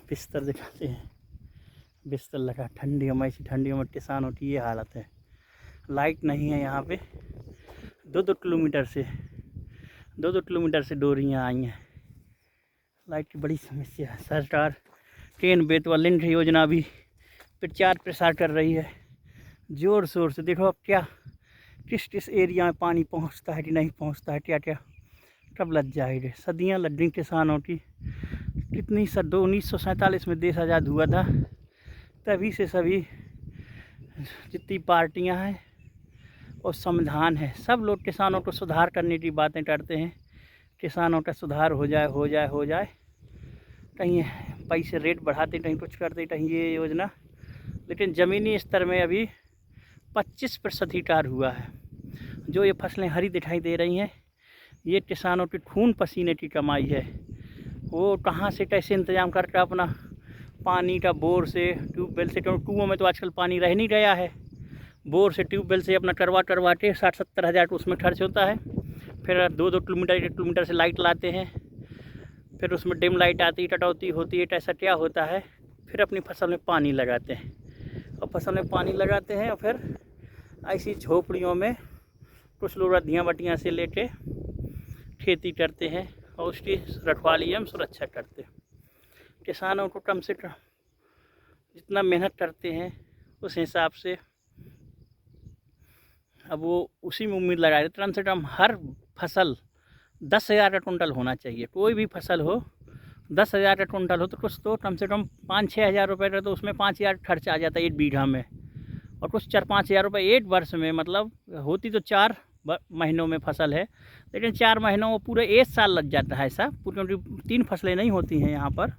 बिस्तर दिखाते हैं। बिस्तर लगा ठंडियों में, ऐसी ठंडियों में किसानों की ये हालत है। लाइट नहीं है यहाँ पे। 2-2 किलोमीटर से डोरियाँ आई हैं। लाइट की बड़ी समस्या है। सरकार ट्रेन बेतवा लिंक योजना भी प्रचार प्रसार कर रही है ज़ोर शोर से। देखो अब क्या किस एरिया में पानी पहुंचता है कि नहीं पहुंचता है, क्या क्या कब लग जाएगी। सदियां लग गई किसानों की। कितनी 1947 में देश आज़ाद हुआ था, तभी से सभी जितनी पार्टियां हैं और संविधान है, सब लोग किसानों को सुधार करने की बातें करते हैं। किसानों का सुधार हो जाए। कहीं पैसे रेट बढ़ाते, कहीं कुछ करते, कहीं ये योजना, लेकिन ज़मीनी स्तर में अभी 25% ही कार्य हुआ है। जो ये फसलें हरी दिखाई दे रही हैं, ये किसानों के खून पसीने की कमाई है। वो कहाँ से कैसे इंतज़ाम करके अपना पानी का बोर से, ट्यूबवेल से, क्योंकि कुओं में तो आजकल पानी रह नहीं गया है, बोर से ट्यूबवेल से अपना करवा के 60-70 हज़ार उसमें खर्च होता है। फिर 2-2 किलोमीटर 1 किलोमीटर से लाइट लाते हैं, फिर उसमें डिम लाइट आती है, कटौती होती है, ऐसा क्या होता है। फिर अपनी फसल में पानी लगाते हैं, और फसल में पानी लगाते हैं, और फिर ऐसी झोपड़ियों में कुछ लोग रद्दियाँ बटियाँ से लेके खेती करते हैं और उसकी रखवाली हम सुरक्षा करते हैं। किसानों को कम से कम जितना मेहनत करते हैं उस हिसाब से अब वो उसी में उम्मीद लगाए रहे। कम से कम हर फसल 10,000 का कुंटल होना चाहिए। कोई भी फसल हो 10,000 का कुंटल हो तो कुछ तो कम से कम 5-6 हज़ार रुपये का, तो उसमें 5,000 खर्च आ जाता है 1 बीघा में, और कुछ 4-5 हज़ार रुपये 1 वर्ष में। मतलब होती तो 4 महीनों में फसल है, लेकिन 4 महीनों में पूरे 1 साल लग जाता है ऐसा। क्योंकि 3 फसलें नहीं होती हैं यहाँ पर,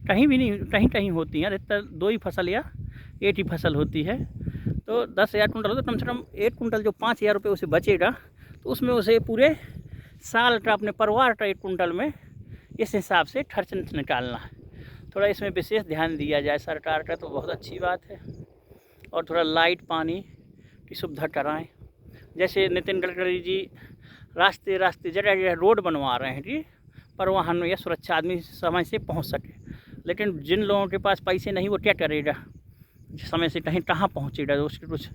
कहीं भी नहीं, कहीं कहीं होती हैं, अधिकतर 2 ही फसल या 1 ही फसल होती है। तो 10,000 कुंटल हो तो कम से कम 1 कुंटल जो 5,000 रुपये उसे बचेगा, तो उसमें उसे पूरे साल का अपने परिवार का 1 कुंटल में इस हिसाब से खर्च निकालना है। थोड़ा इसमें विशेष ध्यान दिया जाए सरकार का, तो बहुत अच्छी बात है। और थोड़ा लाइट पानी की सुविधा कराएं। जैसे नितिन गडकरी जी रास्ते जगह जगह रोड बनवा रहे हैं कि परिवहन या सुरक्षा आदमी समय से पहुंच सके, लेकिन जिन लोगों के पास पैसे नहीं वो क्या करेगा, समय से कहीं कहाँ पहुँचेगा। तो उसकी कुछ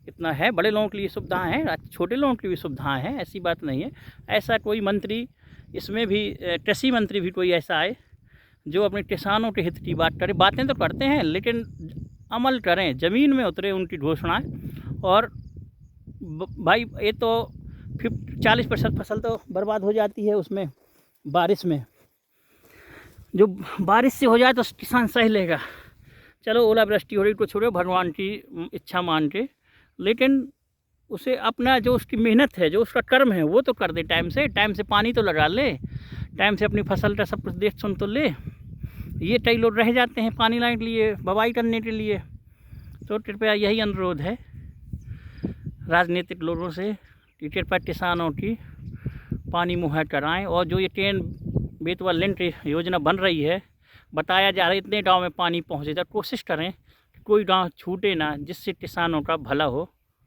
इतना है, बड़े लोगों के लिए सुविधाएं हैं, छोटे लोगों की भी सुविधाएं हैं, ऐसी बात नहीं है। ऐसा कोई मंत्री इसमें भी, कृषि मंत्री भी कोई ऐसा आए जो अपने किसानों के हित की बात करे। बातें तो करते हैं लेकिन अमल करें, ज़मीन में उतरे उनकी घोषणाएं। और भाई ये तो 40% फसल तो बर्बाद हो जाती है उसमें बारिश में। जो बारिश से हो जाए तो किसान सह लेगा, चलो ओलावृष्टि हो रही तो छोड़ो, भगवान की इच्छा मान के, लेकिन उसे अपना जो उसकी मेहनत है, जो उसका कर्म है, वो तो कर दे। टाइम से पानी तो लगा ले, टाइम से अपनी फसल का सब कुछ देख सुन तो ले। ये कई लोग रह जाते हैं पानी लाने के लिए, बवाई करने के लिए। तो कृपया यही अनुरोध है राजनीतिक लोगों से कि कृपया किसानों की पानी मुहैया कराएं। और जो ये ट्रेन बेतवा लिंक योजना बन रही है, बताया जा रहा है इतने गाँव में पानी पहुँचे, तो कोशिश करें कि कोई गाँव छूटे ना, जिससे किसानों का भला हो।